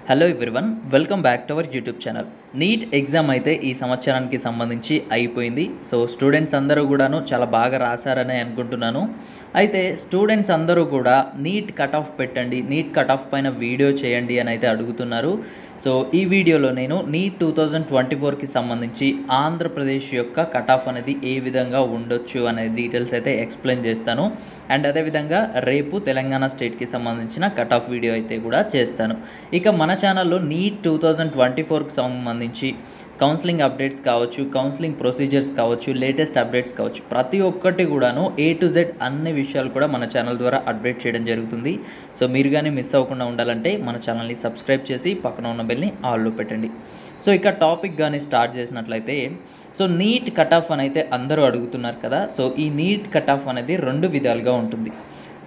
Hello everyone, welcome back to our YouTube channel. NEET exam అయితే ఈ సంవత్సరానికి సంబంధించి అయిపోయింది. సో స్టూడెంట్స్ అందరూ కూడాను చాలా బాగా రాశారని అనుకుంటున్నాను. అయితే స్టూడెంట్స్ అందరూ కూడా నీట్ కట్ ఆఫ్ పెట్టండి, నీట్ కట్ ఆఫ్ పైన వీడియో చేయండి అని అయితే అడుగుతున్నారు. సో ఈ వీడియోలో నేను నీట్ 2024కి సంబంధించి ఆంధ్రప్రదేశ్ యొక్క కట్ ఆఫ్ అనేది ఏ విధంగా ఉండొచ్చు అనే డీటెయిల్స్ అయితే ఎక్స్ప్లెయిన్ చేస్తాను. అండ్ అదేవిధంగా రేపు తెలంగాణ స్టేట్కి సంబంధించిన కట్ ఆఫ్ వీడియో అయితే కూడా చేస్తాను. ఇక మన ఛానల్లో నీట్ 2024కి సంబంధించి కౌన్సిలింగ్ అప్డేట్స్ కావచ్చు, కౌన్సిలింగ్ ప్రొసీజర్స్ కావచ్చు, లేటెస్ట్ అప్డేట్స్ కావచ్చు, ప్రతి ఒక్కటి కూడాను A to Z అన్ని విషయాలు కూడా మన ఛానల్ ద్వారా అప్డేట్ చేయడం జరుగుతుంది. సో మీరు కానీ మిస్ అవ్వకుండా ఉండాలంటే మన ఛానల్ని సబ్స్క్రైబ్ చేసి పక్కన ఉన్న బెల్ని ఆల్లో పెట్టండి. సో ఇక టాపిక్ కానీ స్టార్ట్ చేసినట్లయితే, సో నీట్ కట్ ఆఫ్ అని అయితే అందరూ అడుగుతున్నారు కదా. సో ఈ నీట్ కట్ ఆఫ్ అనేది రెండు విధాలుగా ఉంటుంది.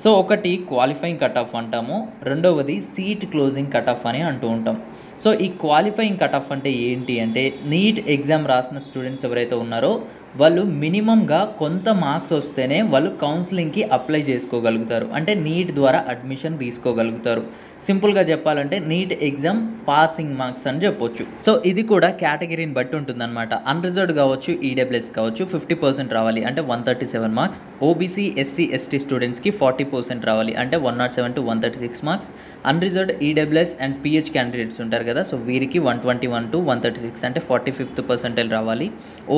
సో ఒకటి క్వాలిఫైయింగ్ కట్ ఆఫ్ అంటాము, రెండవది సీట్ క్లోజింగ్ కట్ ఆఫ్ అని అంటూ ఉంటాం. సో ఈ క్వాలిఫైయింగ్ కట్ ఆఫ్ అంటే ఏంటి అంటే, నీట్ ఎగ్జామ్ రాసిన స్టూడెంట్స్ ఎవరైతే ఉన్నారో వాళ్ళు మినిమంగా కొంత మార్క్స్ వస్తేనే వాళ్ళు కౌన్సిలింగ్కి అప్లై చేసుకోగలుగుతారు, అంటే నీట్ ద్వారా అడ్మిషన్ తీసుకోగలుగుతారు. సింపుల్గా చెప్పాలంటే నీట్ ఎగ్జామ్ పాసింగ్ మార్క్స్ అని చెప్పొచ్చు. సో ఇది కూడా కేటగిరీని బట్టి ఉంటుందన్నమాట. అన్రిజర్వ్డ్ కావచ్చు, ఈడబ్ల్యూఎస్ కావచ్చు 50% రావాలి అంటే 137 మార్క్స్. ఓబీసీ, ఎస్సీ, ఎస్టీ స్టూడెంట్స్కి 40% రావాలి అంటే 107 to 136 marks. Unreserved, EWS and pH candidates ఉంటారు కదా, సో వీరికి 121 to 136 అంటే 45th percentile రావాలి.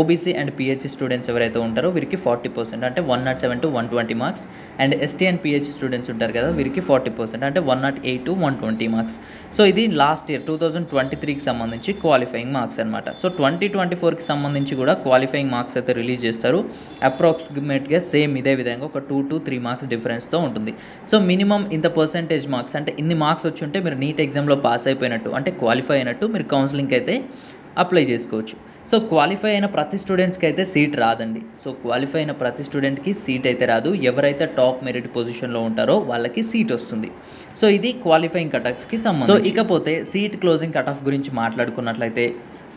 ఓబీసీ అండ్ పిహెచ్ స్టూడెంట్స్ ఎవరైతే ఉంటారో వీరికి 40% అంటే 107 to 120 marks. And ST and pH students ఉంటారు కదా, వీరికి 40% అంటే 108 to 120 మార్క్స్. సో ఇది లాస్ట్ ఇయర్ 2023కి సంబంధించి క్వాలిఫైయింగ్ మార్క్స్ అనమాట. సో 2024కి సంబంధించి కూడా క్వాలిఫైయింగ్ మార్క్స్ అయితే రిలీజ్ చేస్తారు. అప్రాక్సిమేట్గా సేమ్ ఇదే విధంగా ఒక 2 to 3 మార్క్స్ డిఫరెన్స్తో ఉంటుంది. సో మినిమం ఇంత పర్సెంటేజ్ మార్క్స్ అంటే ఇన్ని మార్క్స్ వచ్చి ఉంటే మీరు నీట్ ఎగ్జామ్లో పాస్ అయిపోయినట్టు, అంటే క్వాలిఫై అయినట్టు, మీరు కౌన్సిలింగ్కి అయితే అప్లై చేసుకోవచ్చు. సో క్వాలిఫై అయిన ప్రతి స్టూడెంట్స్కి అయితే సీట్ రాదండి. సో క్వాలిఫై అయిన ప్రతి స్టూడెంట్కి సీట్ అయితే రాదు. ఎవరైతే టాప్ మెరిట్ పొజిషన్లో ఉంటారో వాళ్ళకి సీట్ వస్తుంది. సో ఇది క్వాలిఫైయింగ్ కట్ ఆఫ్కి సంబంధించి. సో ఇకపోతే సీట్ క్లోజింగ్ కట్ ఆఫ్ గురించి మాట్లాడుకున్నట్లయితే,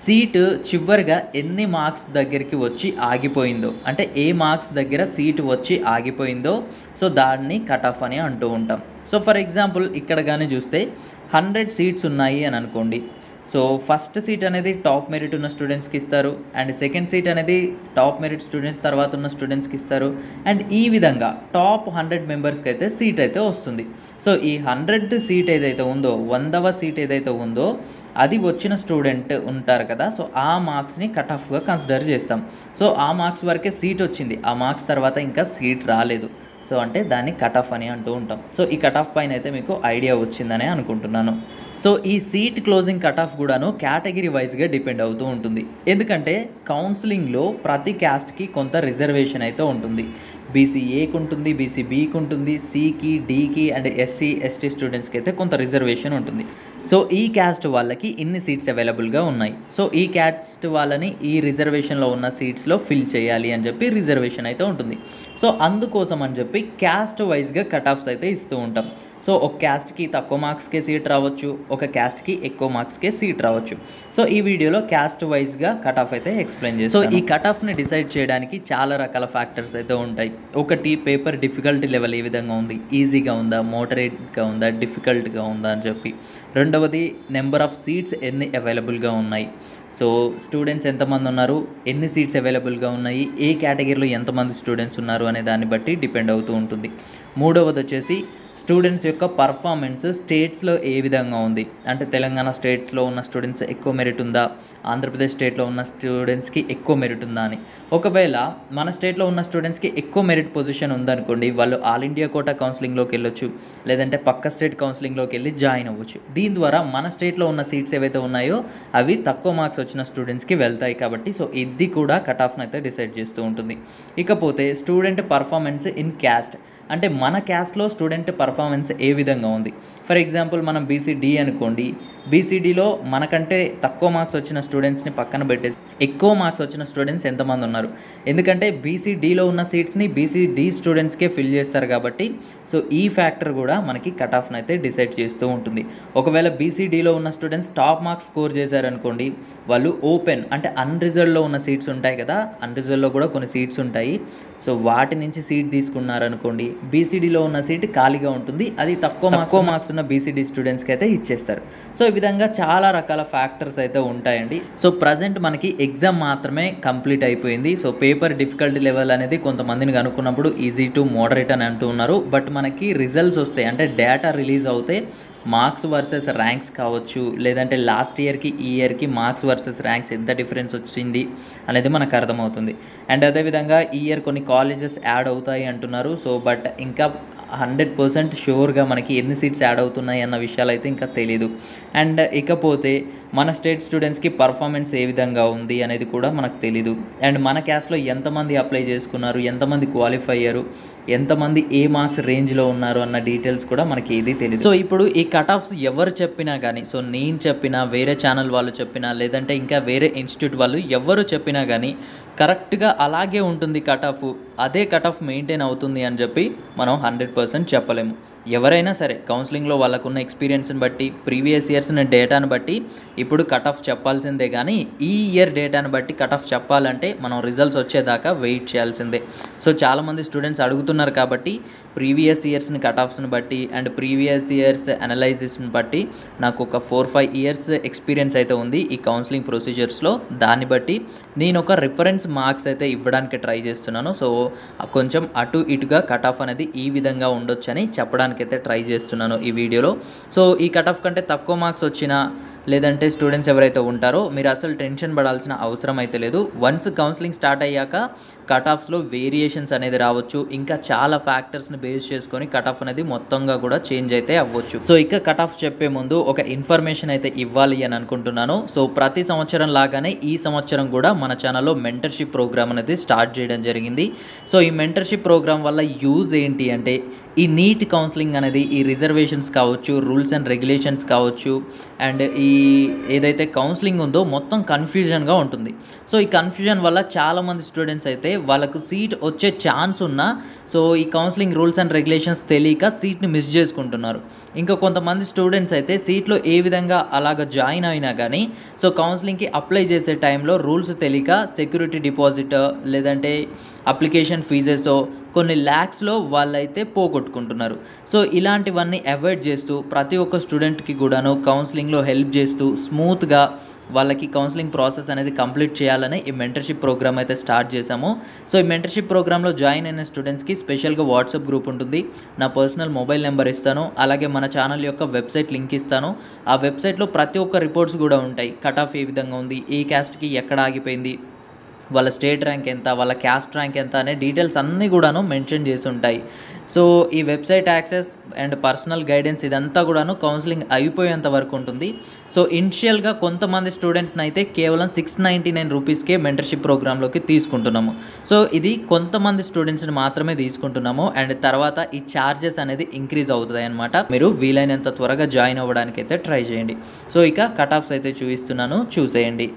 సీటు చివరిగా ఎన్ని మార్క్స్ దగ్గరికి వచ్చి ఆగిపోయిందో, అంటే ఏ మార్క్స్ దగ్గర సీటు వచ్చి ఆగిపోయిందో, సో దాన్ని కట్ ఆఫ్ అని అంటూ ఉంటాం. సో ఫర్ ఎగ్జాంపుల్ ఇక్కడ కానీ చూస్తే 100 సీట్స్ ఉన్నాయి అని అనుకోండి. సో ఫస్ట్ సీట్ అనేది టాప్ మెరిట్ ఉన్న స్టూడెంట్స్కి ఇస్తారు, అండ్ సెకండ్ సీట్ అనేది టాప్ మెరిట్ స్టూడెంట్స్ తర్వాత ఉన్న స్టూడెంట్స్కి ఇస్తారు, అండ్ ఈ విధంగా టాప్ 100 మెంబర్స్కి అయితే సీట్ అయితే వస్తుంది. సో ఈ 100th సీట్ ఏదైతే ఉందో, 100వ సీట్ ఏదైతే ఉందో అది వచ్చిన స్టూడెంట్ ఉంటారు కదా, సో ఆ మార్క్స్ని కట్ ఆఫ్గా కన్సిడర్ చేస్తాం. సో ఆ మార్క్స్ వరకే సీట్ వచ్చింది, ఆ మార్క్స్ తర్వాత ఇంకా సీట్ రాలేదు, సో అంటే దాన్ని కట్ ఆఫ్ అని అంటూ ఉంటాం. సో ఈ కట్ ఆఫ్ పైన అయితే మీకు ఐడియా వచ్చిందనే అనుకుంటున్నాను. సో ఈ సీట్ క్లోజింగ్ కట్ ఆఫ్ కూడాను కేటగిరీ వైజ్గా డిపెండ్ అవుతూ ఉంటుంది. ఎందుకంటే కౌన్సిలింగ్లో ప్రతి క్యాస్ట్కి కొంత రిజర్వేషన్ అయితే ఉంటుంది. బీసీ ఏకి ఉంటుంది, బీసీ బీకి ఉంటుంది, సికి, డికి అండ్ ఎస్సీ, ఎస్టీ స్టూడెంట్స్కి అయితే కొంత రిజర్వేషన్ ఉంటుంది. సో ఈ క్యాస్ట్ వాళ్ళకి ఇన్ని సీట్స్ అవైలబుల్గా ఉన్నాయి. సో ఈ క్యాస్ట్ వాళ్ళని ఈ రిజర్వేషన్లో ఉన్న సీట్స్లో ఫిల్ చేయాలి అని చెప్పి రిజర్వేషన్ అయితే ఉంటుంది. సో అందుకోసం అని చెప్పి క్యాస్ట్ వైజ్గా కట్ ఆఫ్స్ అయితే ఇస్తూ ఉంటాం. సో ఒక క్యాస్ట్కి తక్కువ మార్క్స్కే సీట్ రావచ్చు, ఒక క్యాస్ట్కి ఎక్కువ మార్క్స్కే సీట్ రావచ్చు. సో ఈ వీడియోలో క్యాస్ట్ వైజ్గా కట్ ఆఫ్ అయితే ఎక్స్ప్లెయిన్ చేస్తాను. సో ఈ కట్ ఆఫ్ని డిసైడ్ చేయడానికి చాలా రకాల ఫ్యాక్టర్స్ అయితే ఉంటాయి. ఒకటి పేపర్ డిఫికల్టీ లెవెల్ ఏ విధంగా ఉంది, ఈజీగా ఉందా, మోడరేట్గా ఉందా, డిఫికల్ట్గా ఉందా అని చెప్పి. రెండవది నెంబర్ ఆఫ్ సీట్స్ ఎన్ని అవైలబుల్గా ఉన్నాయి, సో స్టూడెంట్స్ ఎంతమంది ఉన్నారు, ఎన్ని సీట్స్ అవైలబుల్గా ఉన్నాయి, ఏ కేటగిరీలో ఎంతమంది స్టూడెంట్స్ ఉన్నారు అనే దాన్ని బట్టి డిపెండ్ అవుతూ ఉంటుంది. మూడవది వచ్చేసి స్టూడెంట్స్ యొక్క పర్ఫార్మెన్స్ స్టేట్స్లో ఏ విధంగా ఉంది, అంటే తెలంగాణ స్టేట్స్లో ఉన్న స్టూడెంట్స్ ఎక్కువ మెరిట్ ఉందా, ఆంధ్రప్రదేశ్ స్టేట్లో ఉన్న స్టూడెంట్స్కి ఎక్కువ మెరిట్ ఉందా అని. ఒకవేళ మన స్టేట్లో ఉన్న స్టూడెంట్స్కి ఎక్కువ మెరిట్ పొజిషన్ ఉందనుకోండి, వాళ్ళు ఆల్ ఇండియా కోటా కౌన్సిలింగ్లోకి వెళ్ళొచ్చు, లేదంటే పక్క స్టేట్ కౌన్సిలింగ్లోకి వెళ్ళి జాయిన్ అవ్వచ్చు. దీని ద్వారా మన స్టేట్లో ఉన్న సీట్స్ ఏవైతే ఉన్నాయో అవి తక్కువ మార్క్స్ వచ్చిన స్టూడెంట్స్కి వెళ్తాయి కాబట్టి, సో ఇది కూడా కట్ ఆఫ్ని అయితే డిసైడ్ చేస్తూ ఉంటుంది. ఇకపోతే స్టూడెంట్ పర్ఫార్మెన్స్ ఇన్ క్యాస్ట్, అంటే మన క్యాస్ట్లో స్టూడెంట్ పర్ఫార్మెన్స్ ఏ విధంగా ఉంది. ఫర్ ఎగ్జాంపుల్ మనం బీసీడీ అనుకోండి, బీసీడీలో మనకంటే తక్కువ మార్క్స్ వచ్చిన స్టూడెంట్స్ని పక్కన పెట్టేసి ఎక్కువ మార్క్స్ వచ్చిన స్టూడెంట్స్ ఎంతమంది ఉన్నారు. ఎందుకంటే బీసీ-డీలో ఉన్న సీట్స్‌ని బీసీ-డీ స్టూడెంట్స్‌కే ఫిల్ చేస్తారు కాబట్టి, సో ఈ ఫ్యాక్టర్ కూడా మనకి కట్ ఆఫ్‌ని అయితే డిసైడ్ చేస్తూ ఉంటుంది. ఒకవేళ బీసీ-డీలో ఉన్న స్టూడెంట్స్ టాప్ మార్క్స్ స్కోర్ చేశారనుకోండి, వాళ్ళు ఓపెన్ అంటే అన్‌రిజర్వ్డ్‌లో ఉన్న సీట్స్ ఉంటాయి కదా, అన్‌రిజర్వ్డ్‌లో కూడా కొన్ని సీట్స్ ఉంటాయి. సో వాటి నుంచి సీట్ తీసుకున్నారనుకోండి, బీసీ-డీలో ఉన్న సీట్ ఖాళీగా ఉంటుంది. అది తక్కువ మార్క్స్ ఉన్న బీసీ-డీ స్టూడెంట్స్‌కి అయితే ఇచ్చేస్తారు. సో ఈ విధంగా చాలా రకాల ఫ్యాక్టర్స్ అయితే ఉంటాయండి. సో ప్రజెంట్ మనకి ఎగ్జామ్ మాత్రమే కంప్లీట్ అయిపోయింది. సో పేపర్ డిఫికల్టీ లెవెల్ అనేది కొంతమందిని కనుక్కున్నప్పుడు ఈజీ టు మోడరేట్ అని అంటూ ఉన్నారు. బట్ మనకి రిజల్ట్స్ వస్తాయి, అంటే డేటా రిలీజ్ అవుతే మార్క్స్ వర్సెస్ ర్యాంక్స్ కావచ్చు, లేదంటే లాస్ట్ ఇయర్కి ఈ ఇయర్కి మార్క్స్ వర్సెస్ ర్యాంక్స్ ఎంత డిఫరెన్స్ వచ్చింది అనేది మనకు అర్థమవుతుంది. అండ్ అదేవిధంగా ఈ ఇయర్ కొన్ని కాలేజెస్ యాడ్ అవుతాయి అంటున్నారు. సో బట్ ఇంకా 100% షూర్గా మనకి ఎన్ని సీట్స్ యాడ్ అవుతున్నాయి అన్న విషయాలు అయితే ఇంకా తెలీదు. అండ్ ఇకపోతే మన స్టేట్ స్టూడెంట్స్కి పర్ఫార్మెన్స్ ఏ విధంగా ఉంది అనేది కూడా మనకు తెలీదు. అండ్ మన క్యాస్ట్లో ఎంతమంది అప్లై చేసుకున్నారు, ఎంతమంది క్వాలిఫై అయ్యారు, ఎంతమంది ఏ మార్క్స్ రేంజ్లో ఉన్నారు అన్న డీటెయిల్స్ కూడా మనకి ఏది తెలియదు. సో ఇప్పుడు ఈ కట్ ఆఫ్స్ ఎవరు చెప్పినా కానీ, సో నేను చెప్పినా, వేరే ఛానల్ వాళ్ళు చెప్పినా, లేదంటే ఇంకా వేరే ఇన్స్టిట్యూట్ వాళ్ళు ఎవరు చెప్పినా కానీ కరెక్ట్గా అలాగే ఉంటుంది కట్ ఆఫ్, అదే కట్ ఆఫ్ మెయింటైన్ అవుతుంది అని చెప్పి మనం 100% చెప్పలేము. ఎవరైనా సరే కౌన్సిలింగ్లో వాళ్ళకున్న ఎక్స్పీరియన్స్ని బట్టి, ప్రీవియస్ ఇయర్స్ డేటాను బట్టి ఇప్పుడు కట్ ఆఫ్ చెప్పాల్సిందే, కానీ ఈ ఇయర్ డేటాను బట్టి కట్ ఆఫ్ చెప్పాలంటే మనం రిజల్ట్స్ వచ్చేదాకా వెయిట్ చేయాల్సిందే. సో చాలామంది స్టూడెంట్స్ అడుగుతున్నారు కాబట్టి ప్రీవియస్ ఇయర్స్ని కట్ ఆఫ్స్ని బట్టి అండ్ ప్రీవియస్ ఇయర్స్ అనాలైసిస్ని బట్టి నాకు ఒక 4-5 ఇయర్స్ ఎక్స్పీరియన్స్ అయితే ఉంది ఈ కౌన్సిలింగ్ ప్రొసీజర్స్లో. దాన్ని బట్టి నేను ఒక రిఫరెన్స్ మార్క్స్ అయితే ఇవ్వడానికి ట్రై చేస్తున్నాను. సో కొంచెం అటు ఇటుగా కట్ ఆఫ్ అనేది ఈ విధంగా ఉండొచ్చు అని చెప్పడానికైతే ట్రై చేస్తున్నాను ఈ వీడియోలో. సో ఈ కట్ ఆఫ్ కంటే తక్కువ మార్క్స్ వచ్చినా, లేదంటే స్టూడెంట్స్ ఎవరైతే ఉంటారో మీరు అసలు టెన్షన్ పడాల్సిన అవసరం అయితే లేదు. వన్స్ కౌన్సిలింగ్ స్టార్ట్ అయ్యాక కట్ ఆఫ్స్లో వేరియేషన్స్ అనేది రావచ్చు, ఇంకా చాలా ఫ్యాక్టర్స్ని బేస్ చేసుకొని కట్ ఆఫ్ అనేది మొత్తంగా కూడా చేంజ్ అయితే అవ్వచ్చు. సో ఇక కట్ ఆఫ్ చెప్పే ముందు ఒక ఇన్ఫర్మేషన్ అయితే ఇవ్వాలి అని అనుకుంటున్నాను. సో ప్రతి సంవత్సరం లాగానే ఈ సంవత్సరం కూడా మన ఛానల్లో మెంటర్షిప్ ప్రోగ్రామ్ అనేది స్టార్ట్ చేయడం జరిగింది. సో ఈ మెంటర్షిప్ ప్రోగ్రామ్ వల్ల యూజ్ ఏంటి అంటే, ఈ నీట్ కౌన్సిలింగ్ అనేది ఈ రిజర్వేషన్స్ కావచ్చు, రూల్స్ అండ్ రెగ్యులేషన్స్ కావచ్చు, అండ్ ఈ ఏదైతే కౌన్సిలింగ్ ఉందో మొత్తం కన్ఫ్యూజన్గా ఉంటుంది. సో ఈ కన్ఫ్యూజన్ వల్ల చాలామంది స్టూడెంట్స్ అయితే వాళ్ళకు సీట్ వచ్చే ఛాన్స్ ఉన్నా సో ఈ కౌన్సిలింగ్ రూల్స్ అండ్ రెగ్యులేషన్స్ తెలియక సీట్ని మిస్ చేసుకుంటున్నారు. ఇంకా కొంతమంది స్టూడెంట్స్ అయితే సీట్లో ఏ విధంగా అలాగ జాయిన్ అయినా కానీ సో కౌన్సిలింగ్కి అప్లై చేసే టైంలో రూల్స్ తెలియక సెక్యూరిటీ డిపాజిట్ లేదంటే అప్లికేషన్ ఫీజెసో కొన్ని ల్యాక్స్లో వాళ్ళైతే పోగొట్టుకుంటున్నారు. సో ఇలాంటివన్నీ అవాయిడ్ చేస్తూ ప్రతి ఒక్క స్టూడెంట్కి కూడాను కౌన్సిలింగ్లో హెల్ప్ చేస్తూ స్మూత్గా వాళ్ళకి కౌన్సిలింగ్ ప్రాసెస్ అనేది కంప్లీట్ చేయాలని ఈ మెంటర్షిప్ ప్రోగ్రామ్ అయితే స్టార్ట్ చేశాము. సో ఈ మెంటర్షిప్ ప్రోగ్రాంలో జాయిన్ అయిన స్టూడెంట్స్కి స్పెషల్గా వాట్సాప్ గ్రూప్ ఉంటుంది. నా పర్సనల్ మొబైల్ నెంబర్ ఇస్తాను, అలాగే మన ఛానల్ యొక్క వెబ్సైట్ లింక్ ఇస్తాను. ఆ వెబ్సైట్లో ప్రతి ఒక్క రిపోర్ట్స్ కూడా ఉంటాయి. కట్ ఆఫ్ ఏ విధంగా ఉంది, ఏ క్యాస్ట్కి ఎక్కడ ఆగిపోయింది, వాళ్ళ స్టేట్ ర్యాంక్ ఎంత, వాళ్ళ క్యాస్ట్ ర్యాంక్ ఎంత అనే డీటెయిల్స్ అన్నీ కూడాను మెన్షన్ చేసి ఉంటాయి. సో ఈ website access and personal guidance ఇదంతా కూడాను కౌన్సిలింగ్ అయిపోయేంత వరకు ఉంటుంది. సో ఇనిషియల్గా కొంతమంది స్టూడెంట్ని అయితే కేవలం 699 రూపీస్కే మెంటర్షిప్ ప్రోగ్రాంలోకి తీసుకుంటున్నాము. సో ఇది కొంతమంది స్టూడెంట్స్ని మాత్రమే తీసుకుంటున్నాము, అండ్ తర్వాత ఈ ఛార్జెస్ అనేది ఇంక్రీజ్ అవుతాయి అన్నమాట. మీరు వీలైనంత త్వరగా జాయిన్ అవ్వడానికి అయితే ట్రై చేయండి. సో ఇక కట్ ఆఫ్స్ అయితే చూపిస్తున్నాను, చూసేయండి.